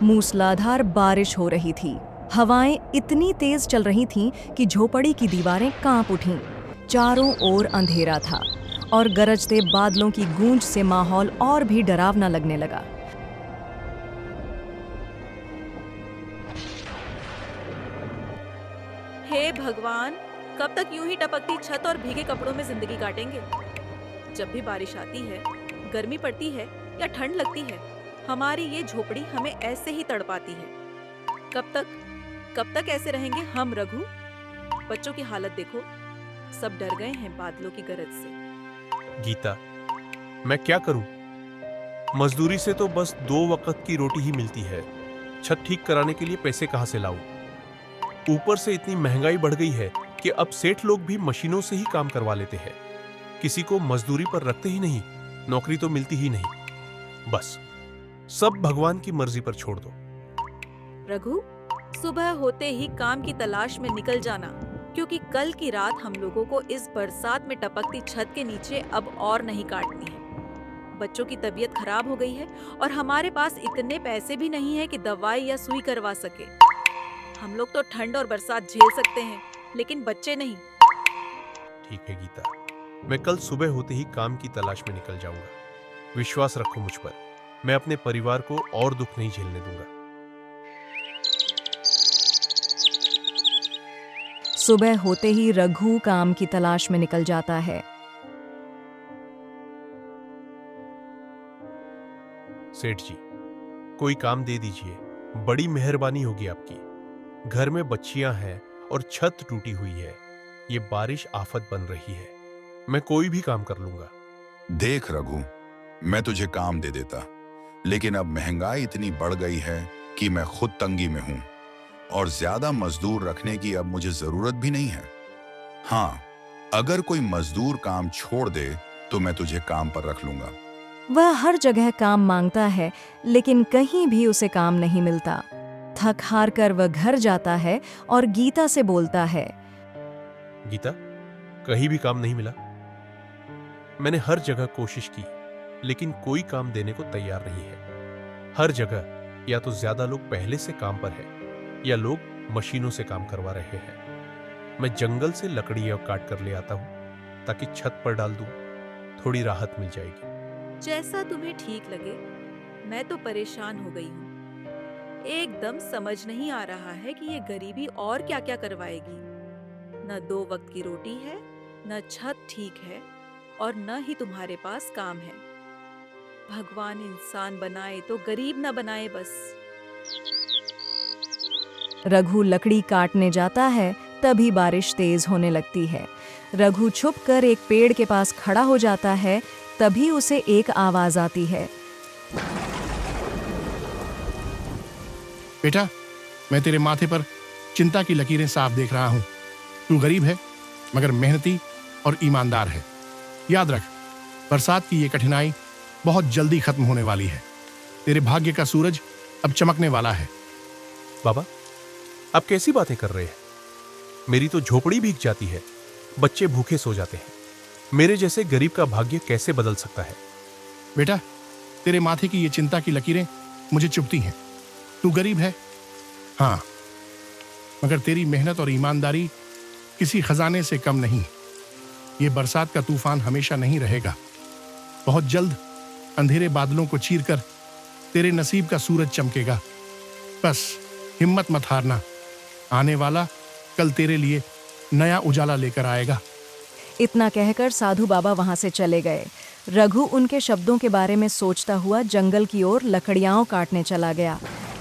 मूसलाधार बारिश हो रही थी। हवाएं इतनी तेज चल रही थीं कि झोपड़ी की दीवारें कांप उठीं। चारों ओर अंधेरा था और गरजते बादलों की गूंज से माहौल और भी डरावना लगने लगा। हे भगवान, कब तक यूं ही टपकती छत और भीगे कपड़ों में जिंदगी काटेंगे? जब भी बारिश आती है, गर्मी पड़ती है या ठंड लगती है, हमारी ये झोपड़ी हमें ऐसे ही तड़पाती है। कब तक ऐसे रहेंगे हम रघु? बच्चों की हालत देखो, सब डर गए हैं बादलों की गरज से। गीता, मैं क्या करूं? मजदूरी से तो बस 2 वक्त की रोटी ही मिलती है। छत ठीक कराने के लिए पैसे कहां से लाऊं? ऊपर से इतनी महंगाई बढ़ गई है कि अब सेठ लोग भी मशीनों से ही काम करवा लेते हैं। किसी को मजदूरी पर रखते ही नहीं, नौकरी तो मिलती ही नहीं। बस सब भगवान की मर्जी पर छोड़ दो। रघु, सुबह होते ही काम की तलाश में निकल जाना, क्योंकि कल की रात हम लोगों को इस बरसात में टपकती छत के नीचे अब और नहीं काटनी है। बच्चों की तबीयत खराब हो गई है और हमारे पास इतने पैसे भी नहीं है कि दवाई या सुई करवा सके। हम लोग तो ठंड और बरसात झेल सकते हैं, लेकिन बच्चे नहीं। ठीक है गीता, मैं कल सुबह होते ही काम की तलाश में निकल जाऊंगा। विश्वास रखो मुझ पर, मैं अपने परिवार को और दुख नहीं झेलने दूंगा। सुबह होते ही रघु काम की तलाश में निकल जाता है। सेठ जी, कोई काम दे दीजिए, बड़ी मेहरबानी होगी आपकी। घर में बच्चियां हैं और छत टूटी हुई है। ये बारिश आफत बन रही है। मैं कोई भी काम कर लूंगा। देख रघु, मैं तुझे काम दे देता, लेकिन अब महंगाई इतनी बढ़ गई है कि मैं खुद तंगी में हूं और ज्यादा मजदूर रखने की अब मुझे जरूरत भी नहीं है। हाँ, अगर कोई मजदूर काम छोड़ दे तो मैं तुझे काम पर रख लूंगा। वह हर जगह काम मांगता है, लेकिन कहीं भी उसे काम नहीं मिलता। थक हार कर वह घर जाता है और गीता से बोलता है। गीता, कहीं भी काम नहीं मिला। मैंने हर जगह कोशिश की, लेकिन कोई काम देने को तैयार नहीं है। हर जगह या तो ज्यादा लोग पहले से काम पर है या लोग मशीनों से काम करवा रहे हैं। मैं जंगल से लकड़ियां काट कर ले आता हूं ताकि छत पर डाल दूं, थोड़ी राहत मिल जाएगी। जैसा तुम्हें ठीक लगे। मैं तो परेशान हो गई हूँ। एकदम समझ नहीं आ रहा है कि ये गरीबी और क्या क्या करवाएगी। न 2 वक्त की रोटी है, न छत ठीक है और न ही तुम्हारे पास काम है। भगवान इंसान बनाए तो गरीब न बनाए बस। रघु लकड़ी काटने जाता है, तभी बारिश तेज होने लगती है। रघु छुपकर एक पेड़ के पास खड़ा हो जाता है, तभी उसे एक आवाज आती है। बेटा, मैं तेरे माथे पर चिंता की लकीरें साफ देख रहा हूं। तू गरीब है, मगर मेहनती और ईमानदार है। याद रख, बरसात की ये कठिनाई बहुत जल्दी खत्म होने वाली है। तेरे भाग्य का सूरज अब चमकने वाला है। बाबा, आप कैसी बातें कर रहे हैं? मेरी तो झोपड़ी भीग जाती है, बच्चे भूखे सो जाते हैं। मेरे जैसे गरीब का भाग्य कैसे बदल सकता है? बेटा, तेरे माथे की ये चिंता की लकीरें मुझे चुभती हैं। तू गरीब है, हाँ, मगर तेरी मेहनत और ईमानदारी किसी खजाने से कम नहीं। ये बरसात का तूफान हमेशा नहीं रहेगा। बहुत जल्द अंधेरे बादलों को चीरकर तेरे नसीब का सूरज चमकेगा। बस हिम्मत मत हारना, आने वाला कल तेरे लिए नया उजाला लेकर आएगा। इतना कहकर साधु बाबा वहां से चले गए। रघु उनके शब्दों के बारे में सोचता हुआ जंगल की ओर लकड़ियां काटने चला गया।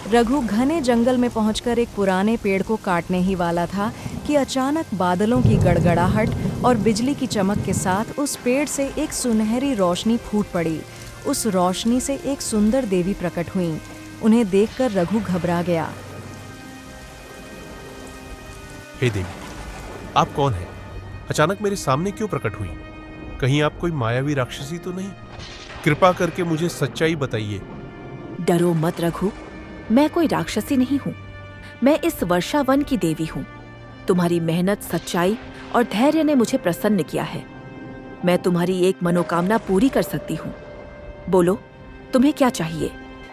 रघु घने जंगल में पहुंचकर एक पुराने पेड़ को काटने ही वाला था कि अचानक बादलों की गड़गड़ाहट और बिजली की चमक के साथ उस पेड़ से एक सुनहरी रोशनी फूट पड़ी। उस रोशनी से एक सुंदर देवी प्रकट हुई। उन्हें देखकर रघु घबरा गया। हे देवी, आप कौन हैं? अचानक मेरे सामने क्यों प्रकट हुई? कहीं आप कोई मायावी राक्षसी तो नहीं? कृपा करके मुझे सच्चाई बताइए। डरो मत रघु, मैं कोई राक्षसी नहीं हूँ। मैं इस वर्षावन की देवी हूँ। तुम्हारी मेहनत, सच्चाई और धैर्य ने मुझे प्रसन्न किया है। मैं तुम्हारी एक मनोकामना पूरी कर सकती हूँ। बोलो, तुम्हें क्या चाहिए?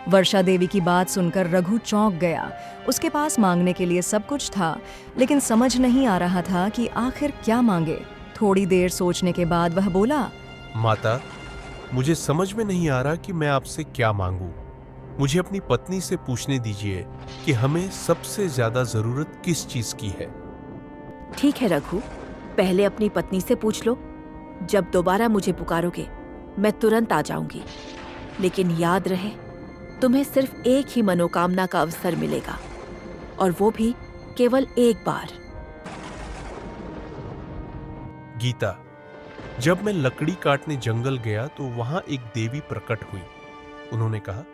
वर्षा देवी की बात सुनकर रघु चौंक गया। उसके पास मांगने के लिए सब कुछ था, लेकिन समझ नहीं आ रहा था कि आखिर क्या मांगे। थोड़ी देर सोचने के बाद वह बोला, माता, मुझे समझ में नहीं आ रहा कि मैं आपसे क्या मांगूं। मुझे अपनी पत्नी से पूछने दीजिए कि हमें सबसे ज्यादा जरूरत किस चीज की है। ठीक है रघु, पहले अपनी पत्नी से पूछ लो। जब दोबारा मुझे पुकारोगे मैं तुरंत आ जाऊंगी, लेकिन याद रहे तुम्हें सिर्फ एक ही मनोकामना का अवसर मिलेगा, और वो भी केवल एक बार। गीता, जब मैं लकड़ी काटने जंगल गया तो वहां एक देवी प्रकट हुई। उन्होंने कहा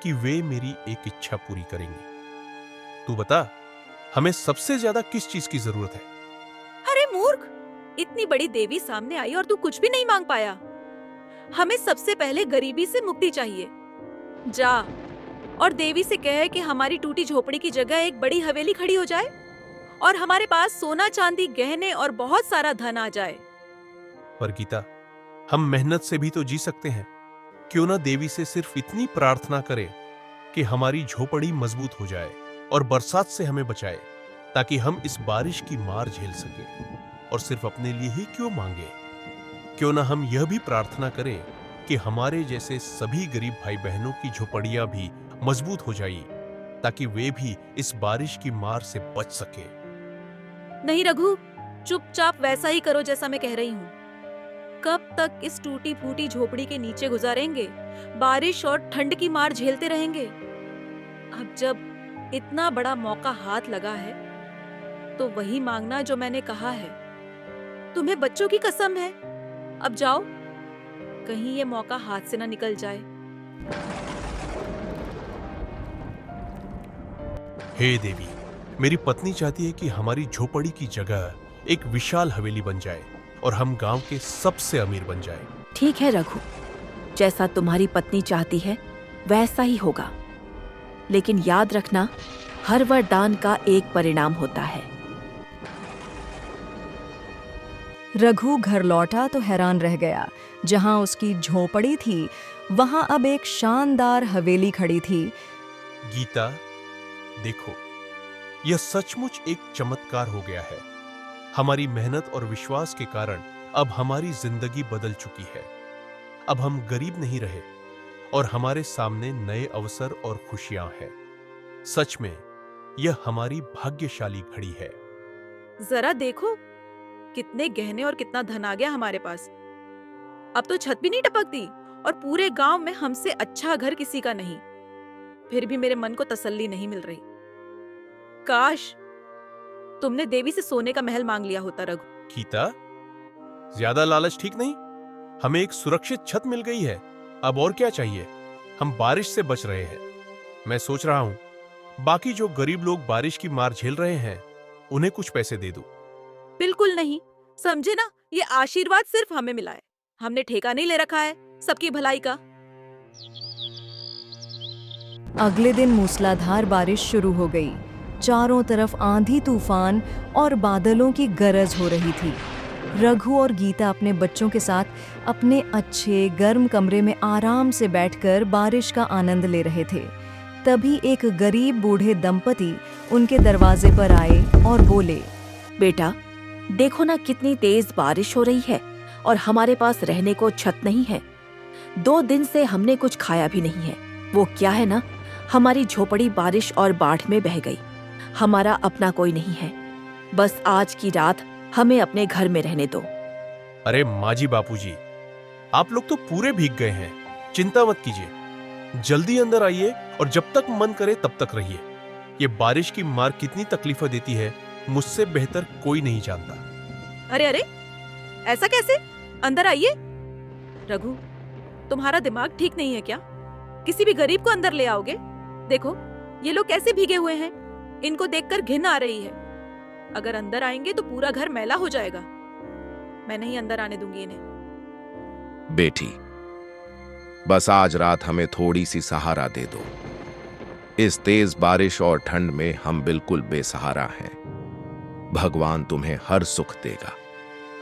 कि वे मेरी एक इच्छा पूरी करेंगे। तू बता, हमें सबसे ज्यादा किस चीज की जरूरत है? अरे मूर्ख, इतनी बड़ी देवी सामने आई और तू कुछ भी नहीं मांग पाया। हमें सबसे पहले गरीबी से मुक्ति चाहिए। जा और देवी से कह कि हमारी टूटी झोपड़ी की जगह एक बड़ी हवेली खड़ी हो जाए और हमारे पास सोना चांदी गहने और बहुत सारा धन आ जाए। पर गीता, हम मेहनत से भी तो जी सकते हैं। क्यों ना देवी से सिर्फ इतनी प्रार्थना करें कि हमारी झोपड़ी मजबूत हो जाए और बरसात से हमें बचाए, ताकि हम इस बारिश की मार झेल सकें। और सिर्फ अपने लिए ही क्यों मांगे, क्यों ना हम यह भी प्रार्थना करें कि हमारे जैसे सभी गरीब भाई बहनों की झोपड़ियां भी मजबूत हो जाएं, ताकि वे भी इस बारिश की मार से बच सके। नहीं रघु, चुपचाप वैसा ही करो जैसा मैं कह रही हूँ। कब तक इस टूटी फूटी झोपड़ी के नीचे गुजारेंगे? बारिश और ठंड की मार झेलते रहेंगे। अब जब इतना बड़ा मौका हाथ लगा है तो वही मांगना जो मैंने कहा है। तुम्हें बच्चों की कसम है। अब जाओ, कहीं ये मौका हाथ से ना निकल जाए। हे देवी, मेरी पत्नी चाहती है कि हमारी झोपड़ी की जगह एक विशाल हवेली बन जाए और हम गांव के सबसे अमीर बन जाए। ठीक है रघु, जैसा तुम्हारी पत्नी चाहती है वैसा ही होगा, लेकिन याद रखना हर वरदान का एक परिणाम होता है। रघु घर लौटा तो हैरान रह गया। जहां उसकी झोपड़ी थी वहां अब एक शानदार हवेली खड़ी थी। गीता, देखो, यह सचमुच एक चमत्कार हो गया है। हमारी मेहनत और विश्वास के कारण अब हमारी जिंदगी बदल चुकी है। अब हम गरीब नहीं रहे और हमारे सामने नए अवसर और खुशियां हैं। सच में यह हमारी भाग्यशाली घड़ी है। जरा देखो, कितने गहने और कितना धन आ गया हमारे पास। अब तो छत भी नहीं टपकती और पूरे गांव में हमसे अच्छा घर किसी का नहीं। फिर भी मेरे मन को तसल्ली नहीं मिल रही। काश तुमने देवी से सोने का महल मांग लिया होता रघु। गीता, ज्यादा लालच ठीक नहीं। हमें एक सुरक्षित छत मिल गई है, अब और क्या चाहिए? हम बारिश से बच रहे हैं। मैं सोच रहा हूं, बाकी जो गरीब लोग बारिश की मार झेल रहे हैं उन्हें कुछ पैसे दे दूं। बिल्कुल नहीं, समझे ना, ये आशीर्वाद सिर्फ हमें मिला है। हमने ठेका नहीं ले रखा है सबकी भलाई का। अगले दिन मूसलाधार बारिश शुरू हो गई। चारों तरफ आंधी तूफान और बादलों की गरज हो रही थी। रघु और गीता अपने बच्चों के साथ अपने अच्छे गर्म कमरे में आराम से बैठकर बारिश का आनंद ले रहे थे। तभी एक गरीब बूढ़े दंपति उनके दरवाजे पर आए और बोले, बेटा, देखो ना कितनी तेज बारिश हो रही है और हमारे पास रहने को छत नहीं है। 2 दिन से हमने कुछ खाया भी नहीं है। वो क्या है ना, हमारी झोपड़ी बारिश और बाढ़ में बह गई। हमारा अपना कोई नहीं है। बस आज की रात हमें अपने घर में रहने दो। अरे माजी बापूजी, आप लोग तो पूरे भीग गए हैं। चिंता मत कीजिए, जल्दी अंदर आइए और जब तक मन करे तब तक रहिए। ये बारिश की मार कितनी तकलीफें देती है, मुझसे बेहतर कोई नहीं जानता। अरे अरे, ऐसा कैसे? अंदर आइए। रघु, तुम्हारा दिमाग ठीक नहीं है क्या? किसी भी गरीब को अंदर ले आओगे? देखो, ये लोग कैसे भीगे हुए हैं। इनको देखकर घिन आ रही है। अगर अंदर आएंगे तो पूरा घर मैला हो जाएगा। मैं नहीं अंदर आने दूंगी इन्हें। बेटी, बस आज रात हमें थोड़ी सी सहारा दे दो। इस तेज बारिश और ठंड में हम बिल्कुल बेसहारा हैं। भगवान तुम्हें हर सुख देगा।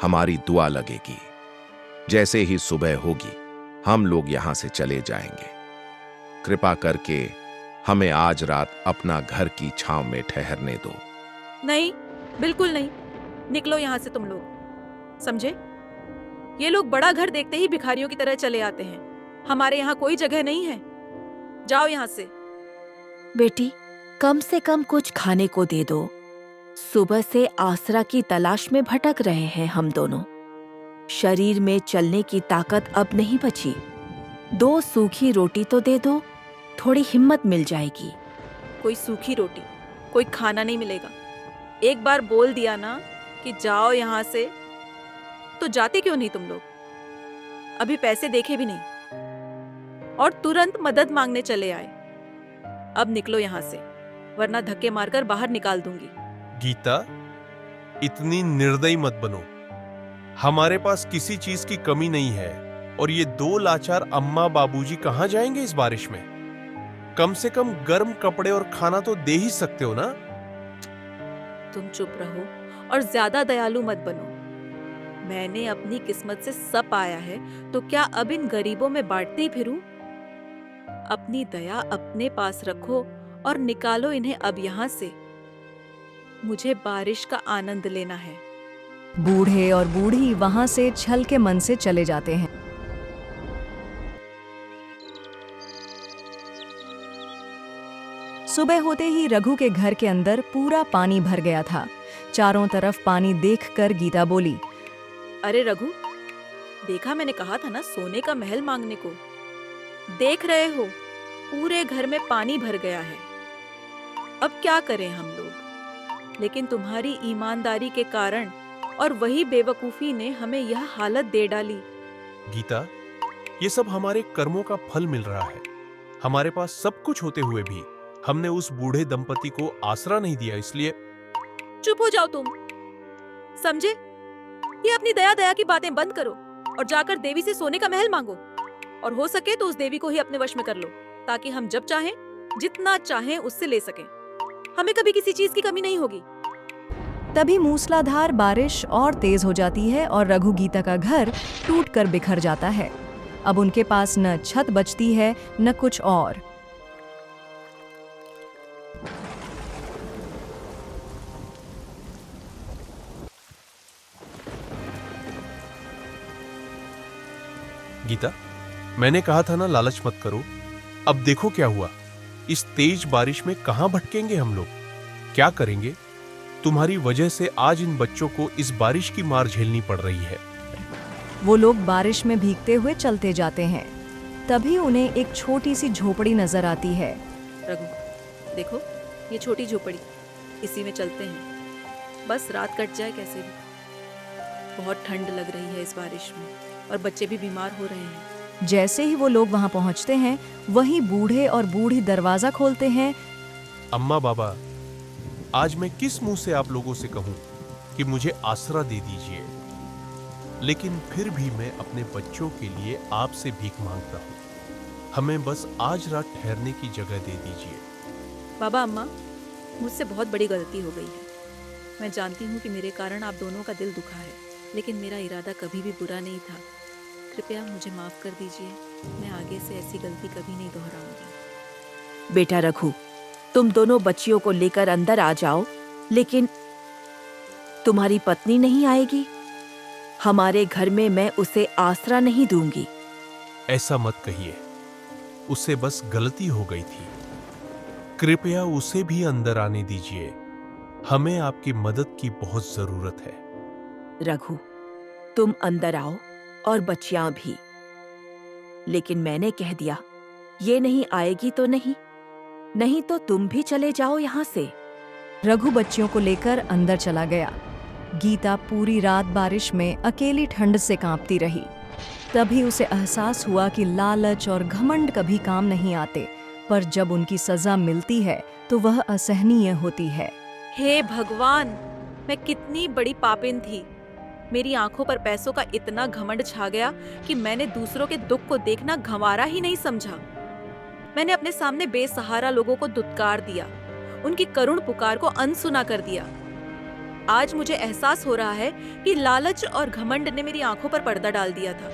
हमारी दुआ लगेगी। जैसे ही सुबह होगी हम लोग यहां से चले जाएंगे। कृपा करके हमें आज रात अपना घर की छांव में ठहरने दो। नहीं, बिल्कुल नहीं। निकलो यहाँ से तुम लोग, समझे? ये लोग बड़ा घर देखते ही भिखारियों की तरह चले आते हैं। हमारे यहाँ कोई जगह नहीं है। जाओ यहाँ से। बेटी, कम से कम कुछ खाने को दे दो। सुबह से आसरा की तलाश में भटक रहे हैं हम दोनों। शरीर में चलने की ताकत अब नहीं बची। 2 सूखी रोटी तो दे दो, थोड़ी हिम्मत मिल जाएगी। कोई सूखी रोटी, कोई खाना नहीं मिलेगा। एक बार बोल दिया ना कि जाओ यहाँ से, तो जाते क्यों नहीं तुम लोग? अभी पैसे देखे भी नहीं और तुरंत मदद मांगने चले आए। अब निकलो यहाँ से, वरना धक्के मारकर बाहर निकाल दूंगी। गीता, इतनी निर्दयी मत बनो। हमारे पास किसी चीज की कमी नहीं है और ये 2 लाचार अम्मा बाबूजी कहाँ जाएंगे इस बारिश में? कम से कम गर्म कपड़े और खाना तो दे ही सकते हो ना? तुम चुप रहो और ज्यादा दयालु मत बनो। मैंने अपनी किस्मत से सब पाया है, तो क्या अब इन गरीबों में बांटती फिरूं? अपनी दया अपने पास रखो और निकालो इन्हें अब यहाँ से। मुझे बारिश का आनंद लेना है। बूढ़े और बूढ़ी वहां से छल के मन से चले जाते हैं। सुबह होते ही रघु के घर के अंदर पूरा पानी भर गया था। चारों तरफ पानी देखकर गीता बोली, अरे रघु, देखा, मैंने कहा था ना सोने का महल मांगने को। देख रहे हो, पूरे घर में पानी भर गया है। अब क्या करें हम लोग? लेकिन तुम्हारी ईमानदारी के कारण और वही बेवकूफी ने हमें यह हालत दे डाली। गीता, ये सब हमारे कर्मों का फल मिल रहा है। हमारे पास सब कुछ होते हुए भी हमने उस बूढ़े दंपति को आसरा नहीं दिया, इसलिए। चुप हो जाओ तुम, समझे? ये अपनी दया दया की बातें बंद करो और जाकर देवी से सोने का महल मांगो, और हो सके तो उस देवी को ही अपने वश में कर लो, ताकि हम जब चाहें, जितना चाहें उससे ले सकें। हमें कभी किसी चीज की कमी नहीं होगी। तभी मूसलाधार बारिश और तेज हो जाती है और रघु गीता का घर टूटकर बिखर जाता है। अब उनके पास न छत बचती है न कुछ और। गीता, मैंने कहा था ना लालच मत करो। अब देखो क्या हुआ। इस तेज बारिश में कहां भटकेंगे हम लोग? क्या करेंगे? तुम्हारी वजह से आज इन बच्चों को इस बारिश की मार झेलनी पड़ रही है। वो लोग बारिश में भीगते हुए चलते जाते हैं। तभी उन्हें एक छोटी सी झोपड़ी नजर आती है। रघु, देखो, ये छोटी झोपड़ी, इसी में चलते हैं। बस रात कट जाए कैसे भी। बहुत ठंड लग रही है इस बारिश में और बच्चे भी बीमार हो रहे हैं। जैसे ही वो लोग वहां पहुंचते हैं, वहीं बूढ़े और बूढ़ी दरवाजा खोलते हैं। अम्मा बाबा, आज मैं किस मुंह से आप लोगों से कहूं कि मुझे आसरा दे दीजिए, लेकिन फिर भी मैं अपने बच्चों के लिए आपसे भीख मांगता हूं। हमें बस आज रात ठहरने की जगह दे दीजिए। बाबा, अम्मा, मुझसे बहुत बड़ी गलती हो गई है। मैं जानती हूँ कि मेरे कारण आप दोनों का दिल दुखा है, लेकिन मेरा इरादा कभी भी बुरा नहीं था। कृपया मुझे माफ कर दीजिए। मैं आगे से ऐसी गलती कभी नहीं दोहराऊंगी। बेटा रघु, तुम दोनों बच्चियों को लेकर अंदर आ जाओ, लेकिन तुम्हारी पत्नी नहीं आएगी? हमारे घर में मैं उसे आसरा नहीं दूंगी। ऐसा मत कहिए, उससे बस गलती हो गई थी। कृपया उसे भी अंदर आने दीजिए। हमें आपकी मदद की बहुत जरूरत है। रघु, तुम अंदर आओ और बच्चियां भी। लेकिन मैंने कह दिया, ये नहीं आएगी तो नहीं तो तुम भी चले जाओ यहाँ से। रघु बच्चियों को लेकर अंदर चला गया। गीता पूरी रात बारिश में अकेली ठंड से कांपती रही। तभी उसे एहसास हुआ कि लालच और घमंड कभी काम नहीं आते, पर जब उनकी सजा मिलती है तो वह असहनीय होती है। हे भगवान, मैं कितनी बड़ी पापिन थी। मेरी आंखों पर पैसों का इतना घमंड छा गया कि मैंने दूसरों के दुख को देखना गंवारा ही नहीं समझा। मैंने अपने सामने बेसहारा लोगों को दुत्कार दिया, उनकी करुण पुकार को अनसुना कर दिया। आज मुझे एहसास हो रहा है कि लालच और घमंड ने मेरी आंखों पर पर्दा डाल दिया था।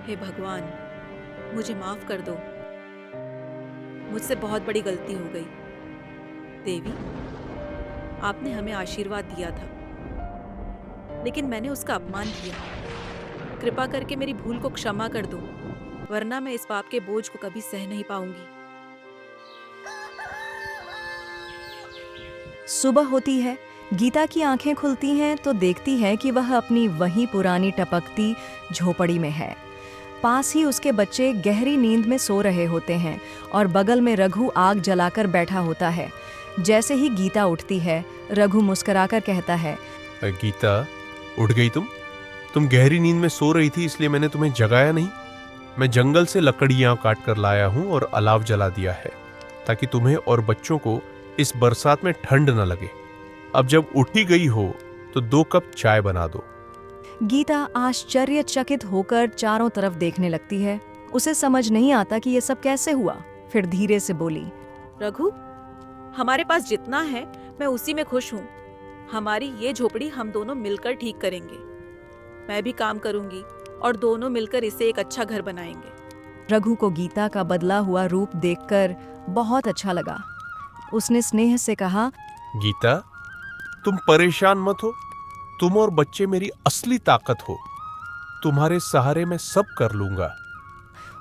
हे भगवान, मुझे माफ कर दो। मुझसे बहुत बड़ी गलती हो गई। देवी, आपने हमें आशीर्वाद दिया था, लेकिन मैंने उसका अपमान किया। कृपा करके मेरी भूल को क्षमा कर दो, वरना मैं इस पाप के बोझ को कभी सह नहीं पाऊंगी। सुबह होती है। गीता की आंखें खुलती हैं तो देखती है कि वह अपनी वही पुरानी टपकती झोपड़ी में है। पास ही उसके बच्चे गहरी नींद में सो रहे होते हैं और बगल में रघु आग जलाकर बैठा होता है। जैसे ही गीता उठती है, रघु मुस्कुराकर कहता है, गीता, उठ गई तुम? तुम गहरी नींद में सो रही थी, इसलिए मैंने तुम्हें जगाया नहीं। मैं जंगल से लकड़ियां काट कर लाया हूं और अलाव जला दिया है, ताकि तुम्हें और बच्चों को इस बरसात में ठंड न लगे। अब जब उठी गई हो तो 2 कप चाय बना दो। गीता आश्चर्यचकित होकर चारों तरफ देखने लगती है। उसे समझ नहीं आता कि ये सब कैसे हुआ। फिर धीरे से बोली, रघु, हमारे पास जितना है मैं उसी में खुश हूँ। हमारी ये झोपड़ी हम दोनों मिलकर ठीक करेंगे। मैं भी काम करूंगी और दोनों मिलकर इसे एक अच्छा घर बनाएंगे। रघु को गीता का बदला हुआ रूप देखकर बहुत अच्छा लगा। उसने स्नेह से कहा, गीता, तुम परेशान मत हो। तुम और बच्चे मेरी असली ताकत हो। तुम्हारे सहारे मैं सब कर लूंगा।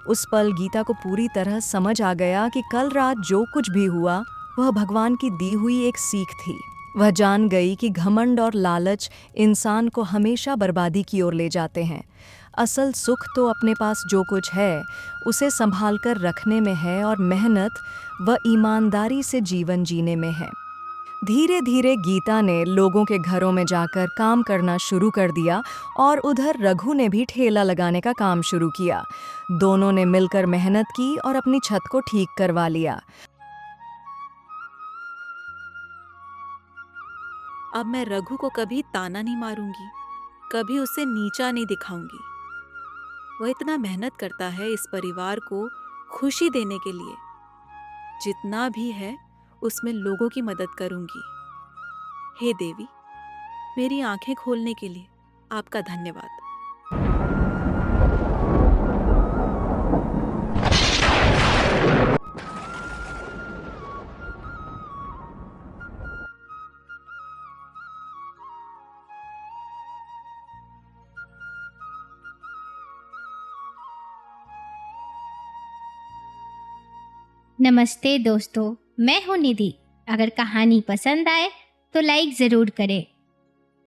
उस पल गीता को पूरी तरह समझ आ गया कि कल रात जो कुछ भी हुआ वह भगवान की दी हुई एक सीख थी। वह जान गई कि घमंड और लालच इंसान को हमेशा बर्बादी की ओर ले जाते हैं। असल सुख तो अपने पास जो कुछ है उसे संभाल कर रखने में है और मेहनत व ईमानदारी से जीवन जीने में है। धीरे धीरे गीता ने लोगों के घरों में जाकर काम करना शुरू कर दिया और उधर रघु ने भी ठेला लगाने का काम शुरू किया। दोनों ने मिलकर मेहनत की और अपनी छत को ठीक करवा लिया। अब मैं रघु को कभी ताना नहीं मारूंगी, कभी उसे नीचा नहीं दिखाऊंगी। वह इतना मेहनत करता है इस परिवार को खुशी देने के लिए। जितना भी है उसमें लोगों की मदद करूंगी। हे देवी, मेरी आंखें खोलने के लिए आपका धन्यवाद। नमस्ते दोस्तों, मैं हूँ निधि। अगर कहानी पसंद आए तो लाइक ज़रूर करें